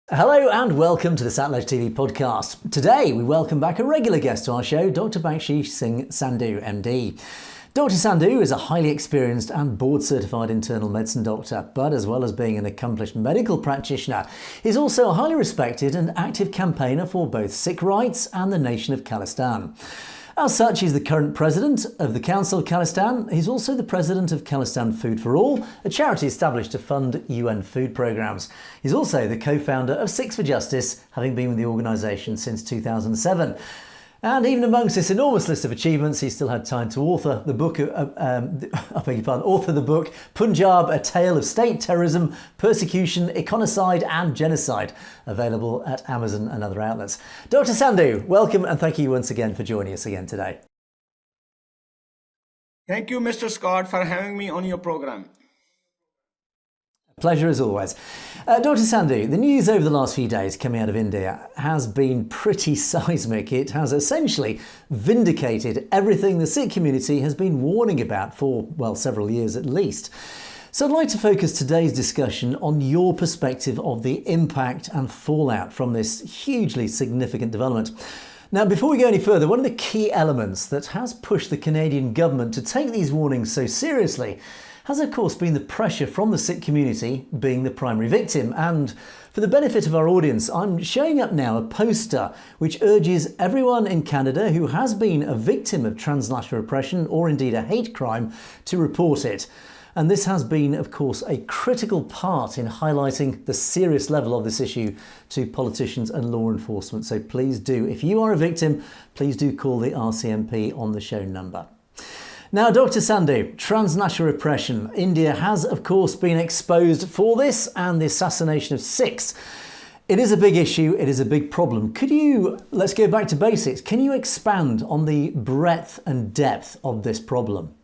Hello and welcome to the SATLUJ TV podcast. Today we welcome back a regular guest to our show, Dr. Bakhshish Singh Sandhu, MD. Dr. Sandhu is a highly experienced and board-certified internal medicine doctor, but as well as being an accomplished medical practitioner, he's also a highly respected and active campaigner for both Sikh rights and the nation of Khalistan. As such, he's the current president of the Council of Khalistan. He's also the president of Khalistan Food for All, a charity established to fund UN food programmes. He's also the co-founder of Sikhs for Justice, having been with the organisation since 2007. And even amongst this enormous list of achievements, he still had time to author the book, Punjab, A Tale of State Terrorism, Persecution, Econicide and Genocide, available at Amazon and other outlets. Dr. Sandhu, welcome and thank you once again for joining us again today. Thank you, Mr. Scott, for having me on your program. Pleasure as always. Dr. Sandhu, the news over the last few days coming out of India has been pretty seismic. It has essentially vindicated everything the Sikh community has been warning about for, well, several years at least. So I'd like to focus today's discussion on your perspective of the impact and fallout from this hugely significant development. Now, before we go any further, one of the key elements that has pushed the Canadian government to take these warnings so seriously has of course been the pressure from the Sikh community being the primary victim. And for the benefit of our audience, I'm showing up now a poster which urges everyone in Canada who has been a victim of transnational repression or indeed a hate crime to report it. And this has been, of course, a critical part in highlighting the serious level of this issue to politicians and law enforcement. So please do, if you are a victim, please do call the RCMP on the show number. Now, Dr. Sandhu, transnational repression. India has, of course, been exposed for this and the assassination of Sikhs. It is a big issue. It is a big problem. Let's go back to basics. Can you expand on the breadth and depth of this problem?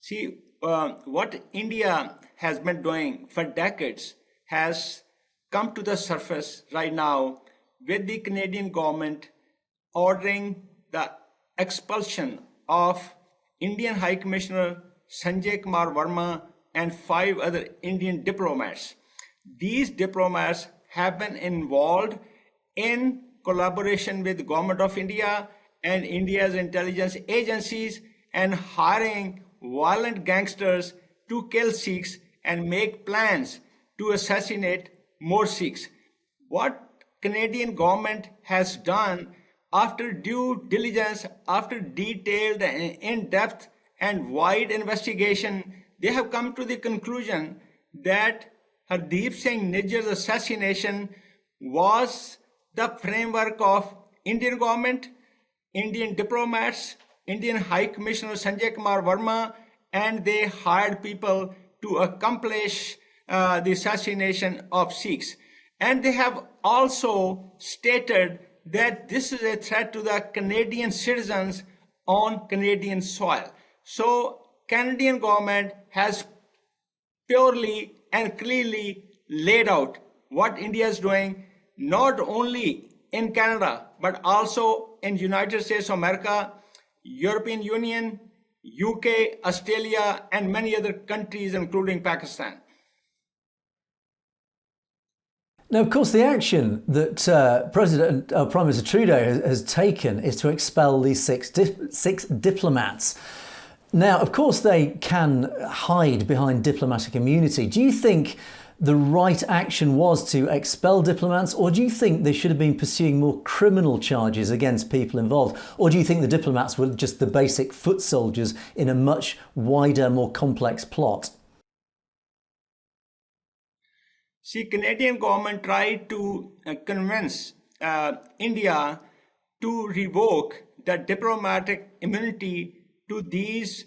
See, what India has been doing for decades has come to the surface right now with the Canadian government ordering the expulsion of Indian High Commissioner Sanjay Kumar Verma and 5 other Indian diplomats. These diplomats have been involved in collaboration with the Government of India and India's intelligence agencies and hiring violent gangsters to kill Sikhs and make plans to assassinate more Sikhs. What Canadian government has done after due diligence, after detailed and in-depth and wide investigation, they have come to the conclusion that Hardeep Singh Nijjar's assassination was the framework of Indian government, Indian diplomats, Indian High Commissioner Sanjay Kumar Verma, and they hired people to accomplish the assassination of Sikhs. And they have also stated that this is a threat to the Canadian citizens on Canadian soil. So Canadian government has purely and clearly laid out what India is doing, not only in Canada, but also in United States of America, European Union, UK, Australia, and many other countries, including Pakistan. Now, of course, the action that Prime Minister Trudeau has taken is to expel these six diplomats. Now, of course, they can hide behind diplomatic immunity. Do you think the right action was to expel diplomats, or do you think they should have been pursuing more criminal charges against people involved? Or do you think the diplomats were just the basic foot soldiers in a much wider, more complex plot? See, Canadian government tried to convince India to revoke the diplomatic immunity to these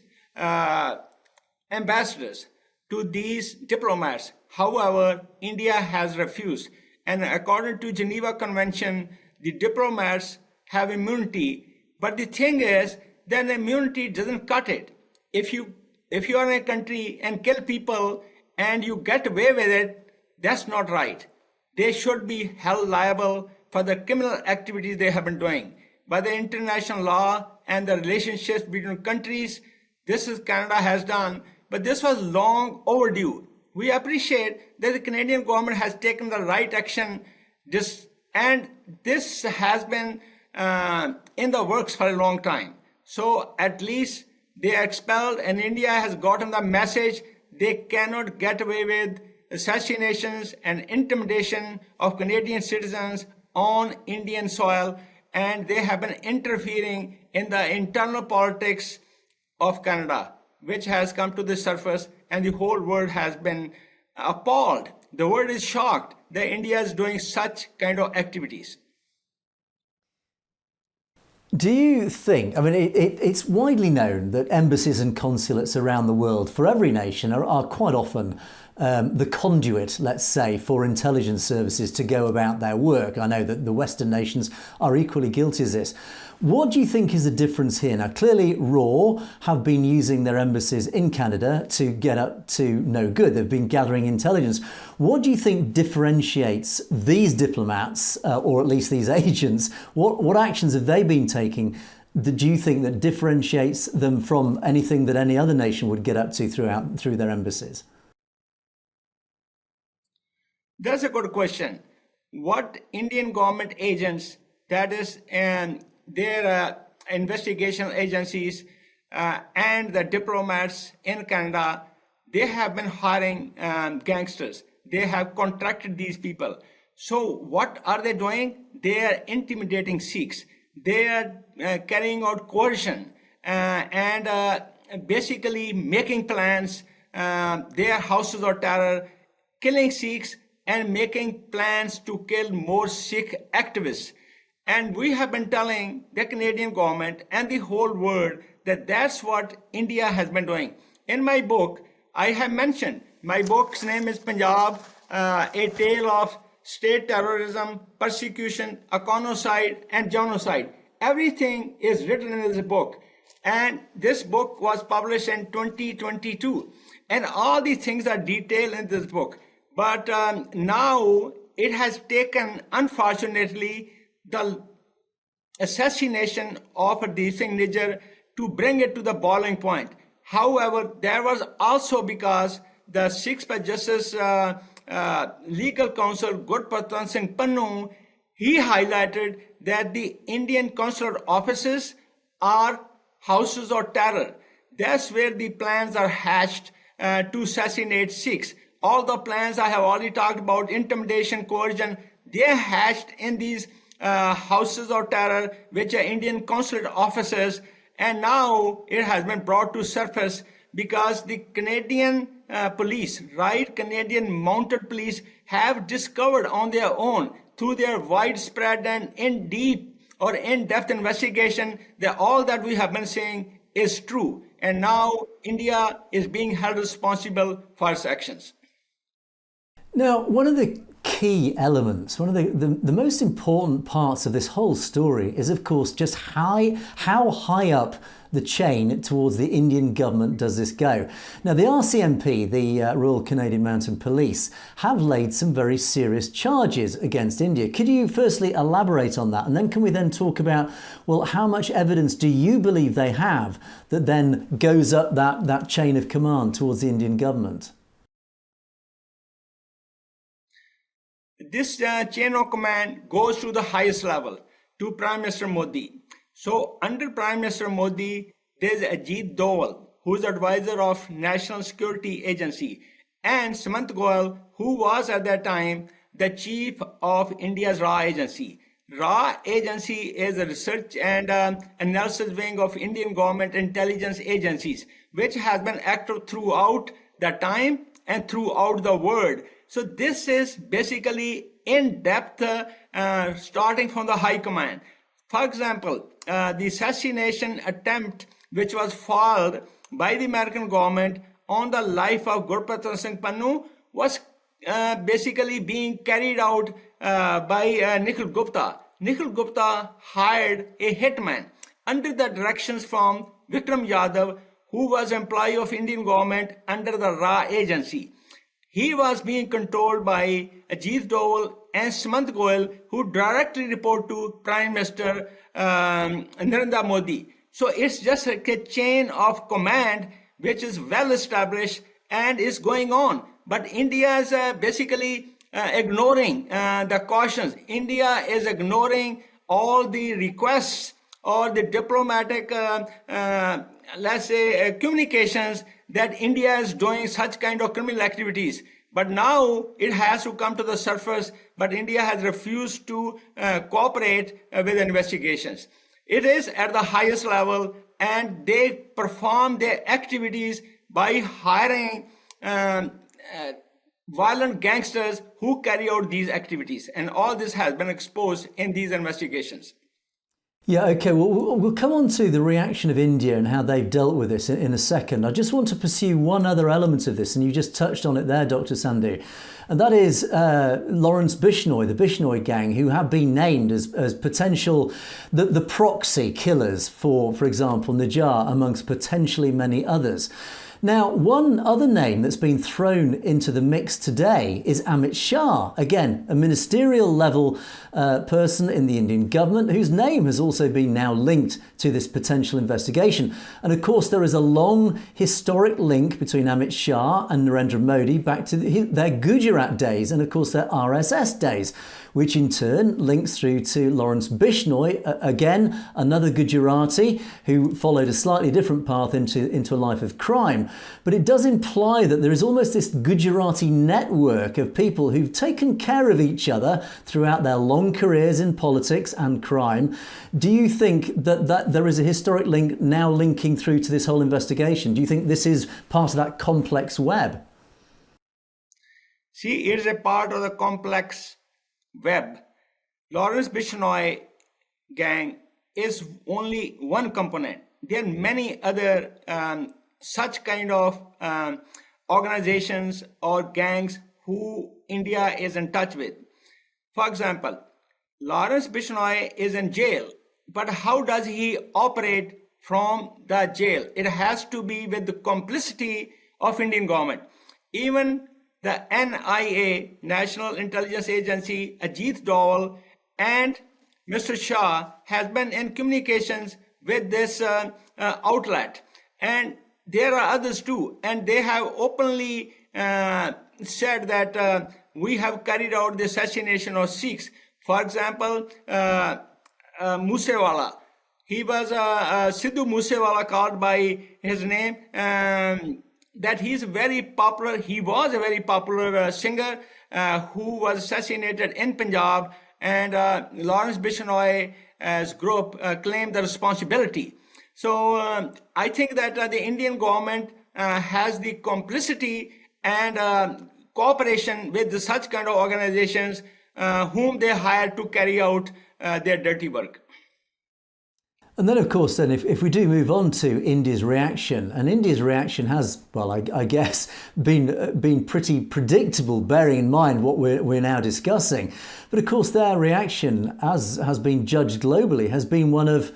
ambassadors, to these diplomats. However, India has refused. And according to Geneva Convention, the diplomats have immunity. But the thing is that the immunity doesn't cut it. If you are in a country and kill people and you get away with it, that's not right. They should be held liable for the criminal activities they have been doing. By the international law and the relationships between countries, this is Canada has done, but this was long overdue. We appreciate that the Canadian government has taken the right action, and this has been in the works for a long time. So at least they are expelled, and India has gotten the message they cannot get away with assassinations and intimidation of Canadian citizens on Indian soil, and they have been interfering in the internal politics of Canada, which has come to the surface, and the whole world has been appalled. The world is shocked that India is doing such kind of activities. Do you think, I mean, it's widely known that embassies and consulates around the world for every nation are quite often the conduit, let's say, for intelligence services to go about their work. I know that the Western nations are equally guilty of this. What do you think is the difference here? Now, clearly, RAW have been using their embassies in Canada to get up to no good. They've been gathering intelligence. What do you think differentiates these diplomats, or at least these agents? What actions have they been taking that do you think that differentiates them from anything that any other nation would get up to through their embassies? That's a good question. What Indian government agents, that is, and their investigation agencies and the diplomats in Canada, they have been hiring gangsters. They have contracted these people. So what are they doing? They are intimidating Sikhs. They are carrying out coercion and basically making plans. They are houses of terror, killing Sikhs and making plans to kill more Sikh activists. And we have been telling the Canadian government and the whole world that that's what India has been doing. In my book, I have mentioned, my book's name is Punjab, A Tale of State Terrorism, Persecution, Econocide, and Genocide. Everything is written in this book. And this book was published in 2022. And all these things are detailed in this book. But now it has taken, unfortunately, the assassination of the Singh Nijar to bring it to the boiling point. However, there was also because the Sikhs by Justice Legal Counsel Gurprathan Singh Sandhu, he highlighted that the Indian consular offices are houses of terror. That's where the plans are hatched to assassinate Sikhs. All the plans I have already talked about, intimidation, coercion, they're hatched in these houses of terror, which are Indian consulate offices. And now it has been brought to surface because the Canadian police, right, Canadian mounted police have discovered on their own through their widespread and in-depth investigation that all that we have been saying is true. And now India is being held responsible for its actions. Now, one of the key elements, one of the most important parts of this whole story is, of course, just how high up the chain towards the Indian government does this go. Now, the RCMP, the Royal Canadian Mounted Police, have laid some very serious charges against India. Could you firstly elaborate on that? And then can we then talk about, well, how much evidence do you believe they have that then goes up that chain of command towards the Indian government? This chain of command goes to the highest level, to Prime Minister Modi. So under Prime Minister Modi, there's Ajit Doval, who is advisor of National Security Agency, and Sumant Goyal, who was at that time the chief of India's RA agency. RA agency is a research and analysis wing of Indian government intelligence agencies, which has been active throughout the time and throughout the world. So this is basically in-depth, starting from the high command. For example, the assassination attempt, which was filed by the American government on the life of Gurprathan Singh Sandhu, was basically being carried out by Nikhil Gupta. Nikhil Gupta hired a hitman under the directions from Vikram Yadav, who was employee of Indian government under the RA agency. He was being controlled by Ajit Doval and Sumant Goyal, who directly report to Prime Minister Narendra Modi. So it's just a chain of command which is well established and is going on. but India is basically ignoring the cautions. India is ignoring all the requests or the diplomatic, let's say, communications that India is doing such kind of criminal activities. But now it has to come to the surface, but India has refused to cooperate with investigations. It is at the highest level, and they perform their activities by hiring violent gangsters who carry out these activities. And all this has been exposed in these investigations. Yeah, okay, well, we'll come on to the reaction of India and how they've dealt with this in a second. I just want to pursue one other element of this, and you just touched on it there, Dr. Sandhu, and that is Lawrence Bishnoi, the Bishnoi gang, who have been named as potential, the proxy killers for example, Najjar, amongst potentially many others. Now, one other name that's been thrown into the mix today is Amit Shah, again, a ministerial level person in the Indian government whose name has also been now linked to this potential investigation. And of course, there is a long historic link between Amit Shah and Narendra Modi back to their Gujarat days and of course their RSS days, which in turn links through to Lawrence Bishnoi, again, another Gujarati who followed a slightly different path into a life of crime. But it does imply that there is almost this Gujarati network of people who've taken care of each other throughout their long careers in politics and crime. Do you think that there is a historic link now linking through to this whole investigation? Do you think this is part of that complex web? See, it is a part of the complex web. Lawrence Bishnoi gang is only one component. There are many other such kind of organizations or gangs who India is in touch with. For example, Lawrence Bishnoi is in jail, but how does he operate from the jail? It has to be with the complicity of Indian government. Even the NIA, National Intelligence Agency, Ajit Doval, and Mr. Shah has been in communications with this outlet. And there are others too. And they have openly said that we have carried out the assassination of Sikhs. For example, Moosewala. He was Sidhu Moosewala, called by his name. That he was a very popular singer who was assassinated in Punjab, and Lawrence Bishnoi's group claimed the responsibility. So I think that the Indian government has the complicity and cooperation with such kind of organizations whom they hire to carry out their dirty work. And then, of course, then if we do move on to India's reaction, and India's reaction has, well, I guess, been pretty predictable, bearing in mind what we're now discussing. But of course, their reaction, as has been judged globally, has been one of,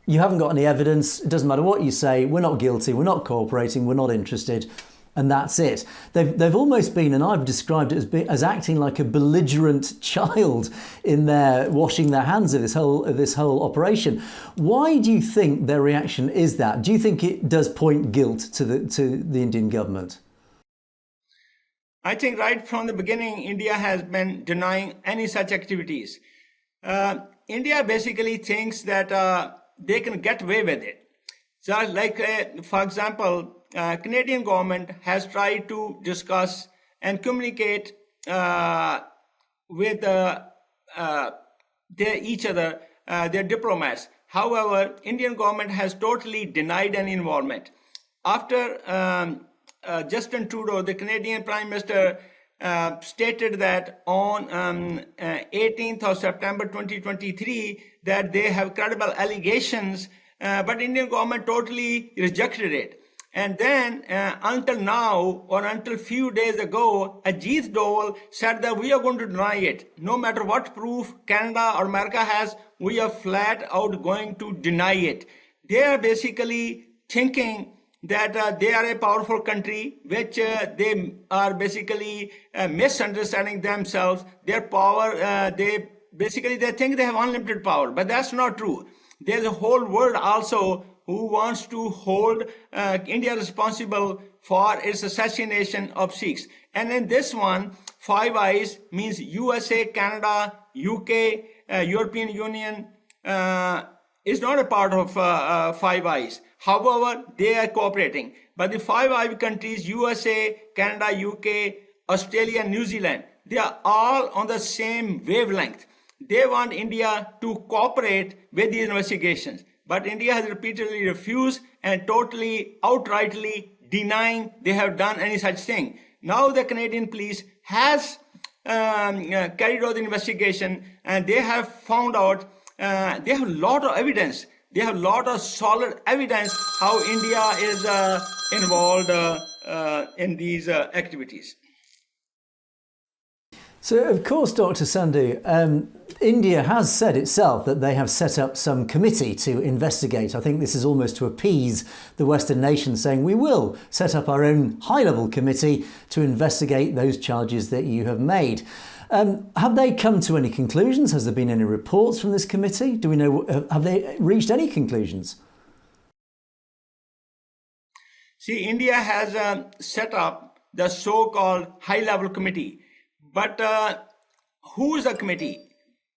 you haven't got any evidence, it doesn't matter what you say, we're not guilty, we're not cooperating, we're not interested. And that's it. They've almost been, and I've described it as acting like a belligerent child in their washing their hands of this whole operation. Why do you think their reaction is that? Do you think it does point guilt to the Indian government? I think right from the beginning, India has been denying any such activities. India basically thinks that they can get away with it. So, like for example, Canadian government has tried to discuss and communicate with each other, their diplomats. However, Indian government has totally denied any involvement. After Justin Trudeau, the Canadian Prime Minister, stated that on 18th of September 2023 that they have credible allegations, but Indian government totally rejected it. And then until now, or until few days ago, Ajit Doval said that we are going to deny it. No matter what proof Canada or America has, we are flat out going to deny it. They are basically thinking that they are a powerful country, which they are basically misunderstanding themselves. Their power, they think they have unlimited power, but that's not true. There's a whole world also who wants to hold India responsible for its assassination of Sikhs. And in this one, Five Eyes means USA, Canada, UK, European Union is not a part of Five Eyes. However, they are cooperating. But the Five Eyes countries, USA, Canada, UK, Australia, New Zealand, they are all on the same wavelength. They want India to cooperate with these investigations. But India has repeatedly refused and totally, outrightly denying they have done any such thing. Now the Canadian police has carried out the investigation, and they have found out, they have a lot of evidence. They have a lot of solid evidence how India is involved in these activities. So, of course, Dr. Sandhu, India has said itself that they have set up some committee to investigate. I think this is almost to appease the Western nations, saying we will set up our own high-level committee to investigate those charges that you have made. Have they come to any conclusions? Has there been any reports from this committee? Do we know, have they reached any conclusions? See, India has set up the so-called high-level committee. But who is the committee?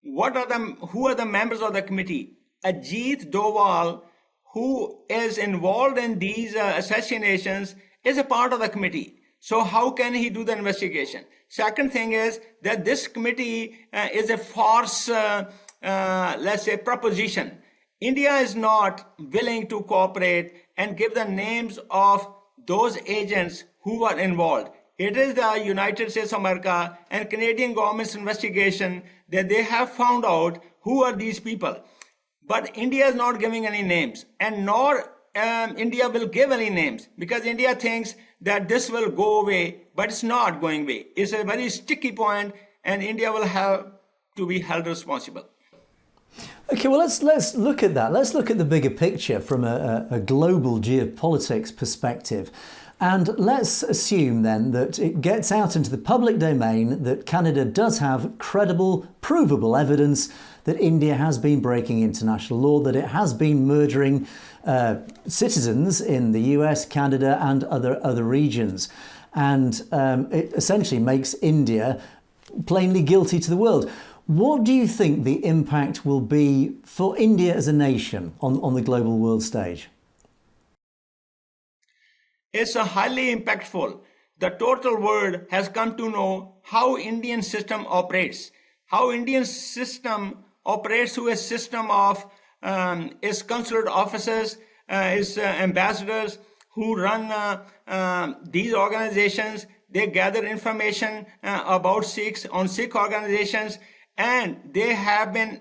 Who are the members of the committee? Ajit Doval, who is involved in these assassinations, is a part of the committee. So how can he do the investigation? Second thing is that this committee is a false, let's say, proposition. India is not willing to cooperate and give the names of those agents who are involved. It is the United States of America and Canadian government's investigation that they have found out who are these people. But India is not giving any names, and nor India will give any names, because India thinks that this will go away, but it's not going away. It's a very sticky point, and India will have to be held responsible. Okay, well, let's look at that. Let's look at the bigger picture from a global geopolitics perspective. And let's assume then that it gets out into the public domain that Canada does have credible, provable evidence that India has been breaking international law, that it has been murdering citizens in the US, Canada and other regions. And it essentially makes India plainly guilty to the world. What do you think the impact will be for India as a nation on the global world stage? It's highly impactful. The total world has come to know how Indian system operates. How Indian system operates through a system of its consulate officers, its ambassadors who run these organizations. They gather information about Sikhs on Sikh organizations, and they have been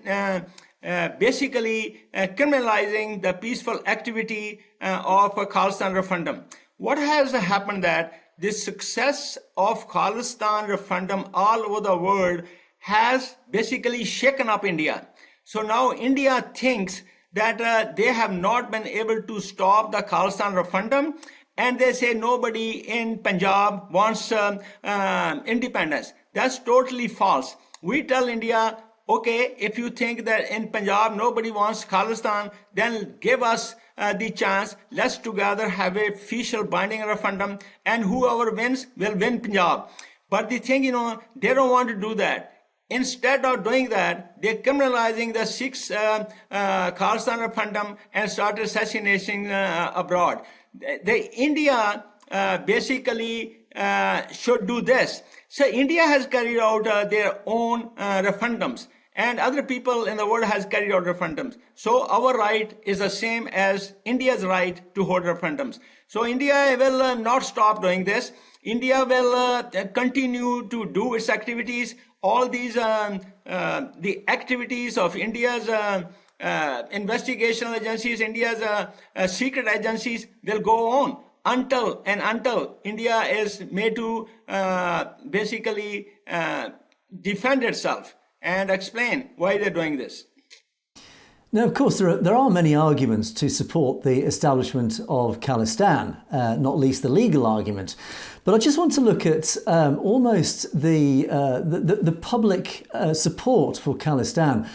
basically criminalizing the peaceful activity of Khalistan referendum. What has happened that the success of Khalistan referendum all over the world has basically shaken up India. So now India thinks that they have not been able to stop the Khalistan referendum, and they say nobody in Punjab wants independence. That's totally false. We tell India, okay, if you think that in Punjab nobody wants Khalistan, then give us the chance. Let's together have a official binding referendum, and whoever wins will win Punjab. But the thing, they don't want to do that. Instead of doing that, they're criminalizing the Sikhs Khalistan referendum and started assassinating abroad. India basically should do this. So India has carried out their own referendums, and other people in the world has carried out referendums. So our right is the same as India's right to hold referendums. So India will not stop doing this. India will continue to do its activities. All these the activities of India's investigational agencies, India's secret agencies will go on until India is made to basically defend itself and explain why they're doing this. Now, of course, there are many arguments to support the establishment of Khalistan, not least the legal argument. But I just want to look at almost the public support for Khalistan.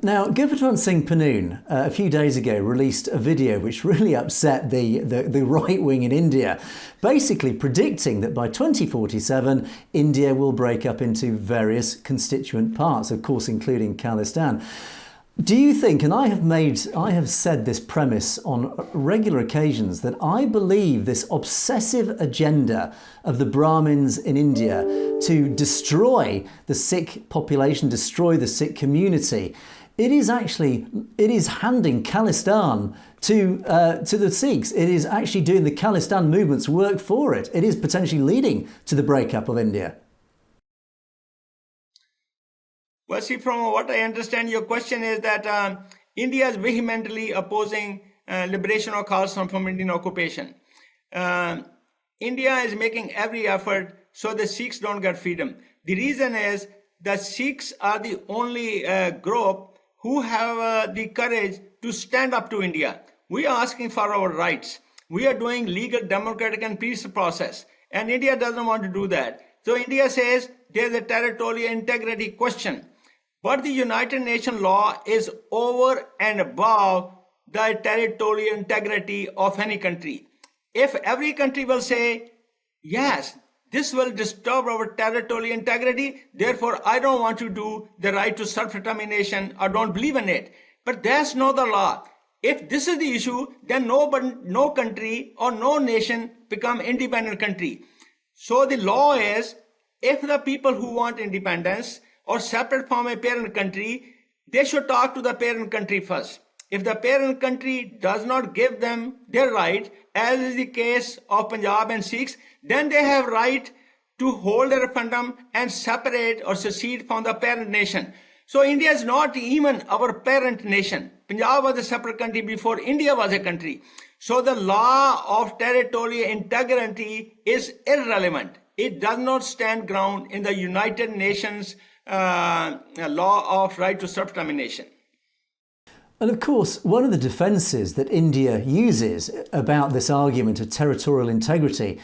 Now, Gurpratwant Singh Panoon a few days ago released a video which really upset the right wing in India, basically predicting that by 2047 India will break up into various constituent parts, of course including Khalistan. Do you think, and I have said this premise on regular occasions, that I believe this obsessive agenda of the Brahmins in India to destroy the Sikh population, destroy the Sikh community, it is handing Khalistan to the Sikhs. It is actually doing the Khalistan movement's work for it. It is potentially leading to the breakup of India. Well, see, from what I understand, your question is that India is vehemently opposing liberation of Khalistan from Indian occupation. India is making every effort so the Sikhs don't get freedom. The reason is that Sikhs are the only group who have the courage to stand up to India. We are asking for our rights. We are doing legal, democratic and peaceful process. And India doesn't want to do that. So India says there's a territorial integrity question. But the United Nations law is over and above the territorial integrity of any country. If every country will say, yes, this will disturb our territorial integrity, therefore I don't want to do the right to self-determination or don't believe in it. But that's not the law. If this is the issue, then no country or no nation become independent country. So the law is, if the people who want independence or separate from a parent country, they should talk to the parent country first. If the parent country does not give them their right, as is the case of Punjab and Sikhs, then they have right to hold a referendum and separate or secede from the parent nation. So India is not even our parent nation. Punjab was a separate country before India was a country. So the law of territorial integrity is irrelevant. It does not stand ground in the United Nations law of right to self-determination. And of course, one of the defences that India uses about this argument of territorial integrity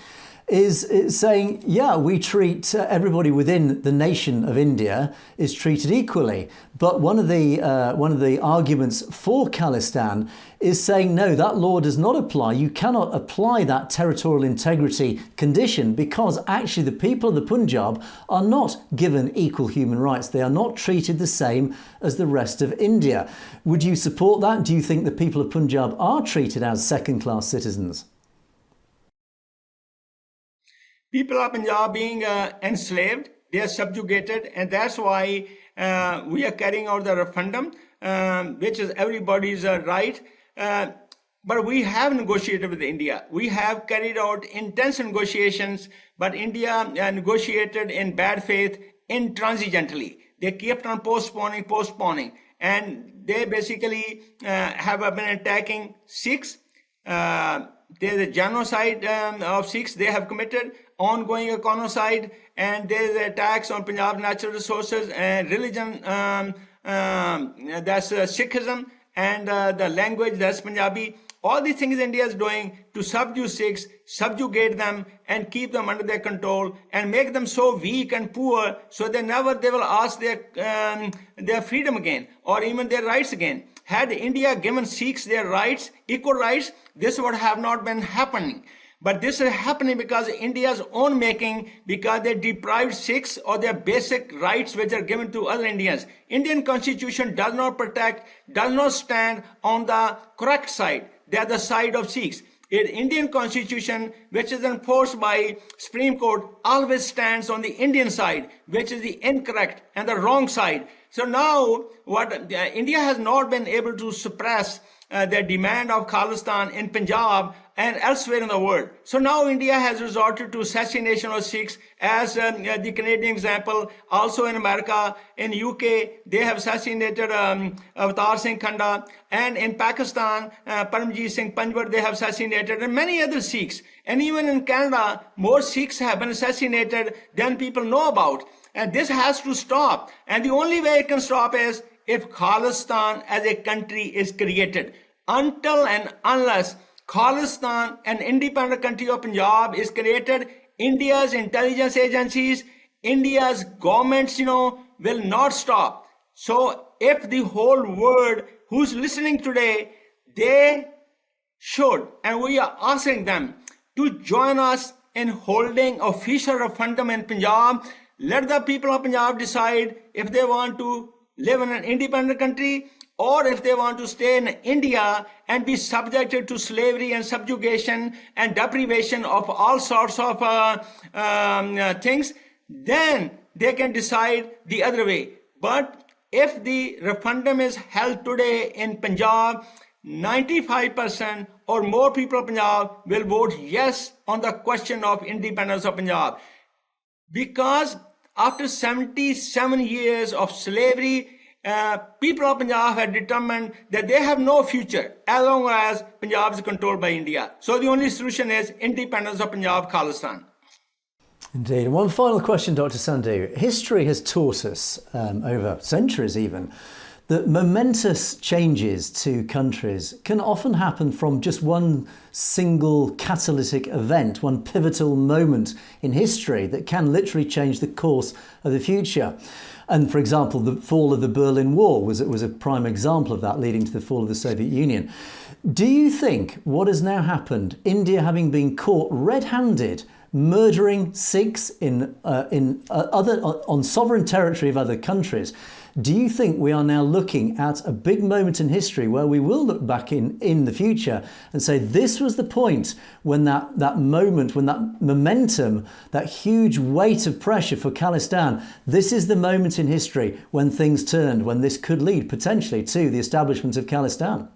is saying, yeah, we treat everybody within the nation of India is treated equally. But one of the arguments for Khalistan is saying, no, that law does not apply. You cannot apply that territorial integrity condition because actually the people of the Punjab are not given equal human rights. They are not treated the same as the rest of India. Would you support that? Do you think the people of Punjab are treated as second-class citizens? People of Punjab being enslaved, they are subjugated, and that's why we are carrying out the referendum, which is everybody's right. But we have negotiated with India. We have carried out intense negotiations, but India negotiated in bad faith, intransigently. They kept on postponing, and they basically have been attacking Sikhs. There's a genocide of Sikhs they have committed, ongoing econocide, and there's attacks on Punjab natural resources and religion, that's Sikhism, and the language, that's Punjabi. All these things India is doing to subdue Sikhs, subjugate them, and keep them under their control, and make them so weak and poor, so they will ask their freedom again, or even their rights again. Had India given Sikhs their rights, equal rights, this would have not been happening. But this is happening because India's own making, because they deprived Sikhs of their basic rights which are given to other Indians. Indian constitution does not protect, does not stand on the correct side. They are the side of Sikhs. Indian constitution, which is enforced by Supreme Court, always stands on the Indian side, which is the incorrect and the wrong side. So now, India has not been able to suppress their demand of Khalistan in Punjab and elsewhere in the world. So now India has resorted to assassination of Sikhs, as the Canadian example. Also in America, in UK, they have assassinated Avatar Singh Khanda, and in Pakistan, Paramjit Singh Panjwar, they have assassinated, and many other Sikhs. And even in Canada, more Sikhs have been assassinated than people know about. And this has to stop. And the only way it can stop is if Khalistan as a country is created. Until and unless Khalistan, an independent country of Punjab, is created, India's intelligence agencies, India's governments, will not stop. So if the whole world who's listening today, they should, and we are asking them to join us in holding official referendum in Punjab. Let the people of Punjab decide if they want to live in an independent country or if they want to stay in India and be subjected to slavery and subjugation and deprivation of all sorts of things. Then they can decide the other way. But if the referendum is held today in Punjab, 95% or more people of Punjab will vote yes on the question of independence of Punjab. Because after 77 years of slavery, people of Punjab have determined that they have no future as long as Punjab is controlled by India. So the only solution is independence of Punjab, Khalistan. Indeed. And one final question, Dr. Sandhu. History has taught us, over centuries even, that momentous changes to countries can often happen from just one single catalytic event, one pivotal moment in history that can literally change the course of the future. And for example, the fall of the Berlin Wall was a prime example of that, leading to the fall of the Soviet Union. Do you think what has now happened, India having been caught red-handed murdering Sikhs on sovereign territory of other countries, do you think we are now looking at a big moment in history where we will look back in the future and say this was the point when that moment, when that momentum, that huge weight of pressure for Khalistan, this is the moment in history when things turned, when this could lead potentially to the establishment of Khalistan?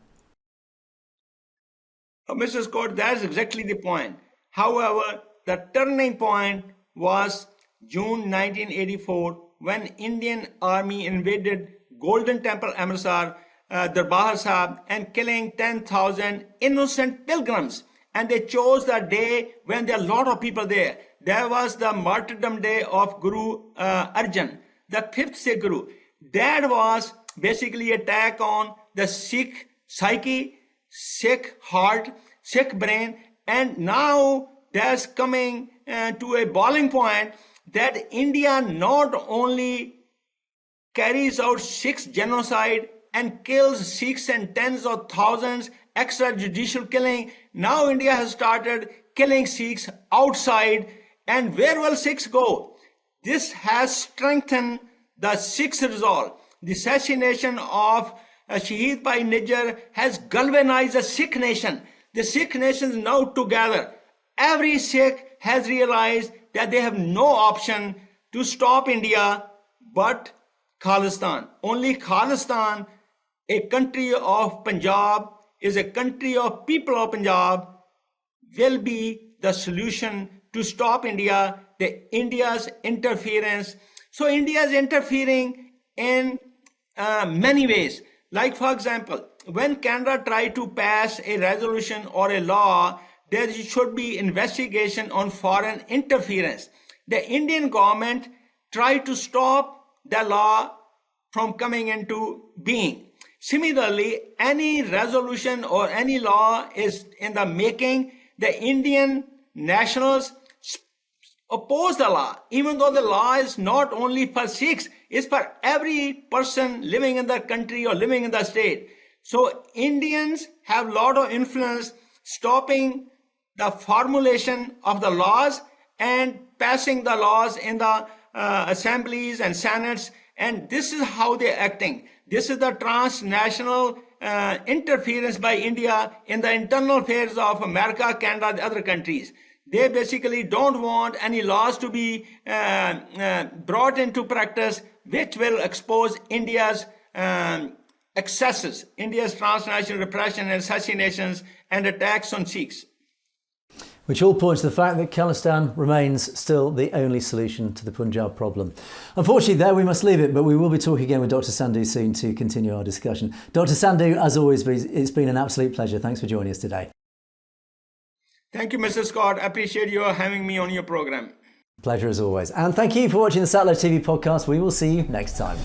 Mr. Scott, that's exactly the point. However, the turning point was June 1984 when Indian Army invaded Golden Temple Amritsar, Darbar Sahib, and killing 10,000 innocent pilgrims. And they chose the day when there are a lot of people there. There was the martyrdom day of Guru Arjan, the 5th Sikh Guru. That was basically attack on the Sikh psyche, Sikh heart, Sikh brain. And now that's coming to a boiling point that India not only carries out Sikh genocide and kills Sikhs and tens of thousands, extrajudicial killing. Now India has started killing Sikhs outside. And where will Sikhs go? This has strengthened the Sikhs' resolve. The assassination of Shaheed Bhai Nijjar has galvanized the Sikh nation. The Sikh nation is now together. Every Sikh has realized that they have no option to stop India but Khalistan. Only Khalistan, a country of Punjab, is a country of people of Punjab, will be the solution to stop India's interference. So India is interfering in many ways. Like for example, when Canada tried to pass a resolution or a law, there should be investigation on foreign interference. The Indian government tried to stop the law from coming into being. Similarly, any resolution or any law is in the making, the Indian nationals oppose the law, even though the law is not only for Sikhs, it's for every person living in the country or living in the state. So Indians have a lot of influence stopping the formulation of the laws and passing the laws in the assemblies and senates. And this is how they're acting. This is the transnational interference by India in the internal affairs of America, Canada, and other countries. They basically don't want any laws to be brought into practice which will expose India's excesses, India's transnational repression and assassinations and attacks on Sikhs. Which all points to the fact that Khalistan remains still the only solution to the Punjab problem. Unfortunately, there we must leave it, but we will be talking again with Dr. Sandhu soon to continue our discussion. Dr. Sandhu, as always, it's been an absolute pleasure. Thanks for joining us today. Thank you, Mr. Scott. I appreciate you having me on your program. Pleasure as always. And thank you for watching the SATLUJ TV podcast. We will see you next time.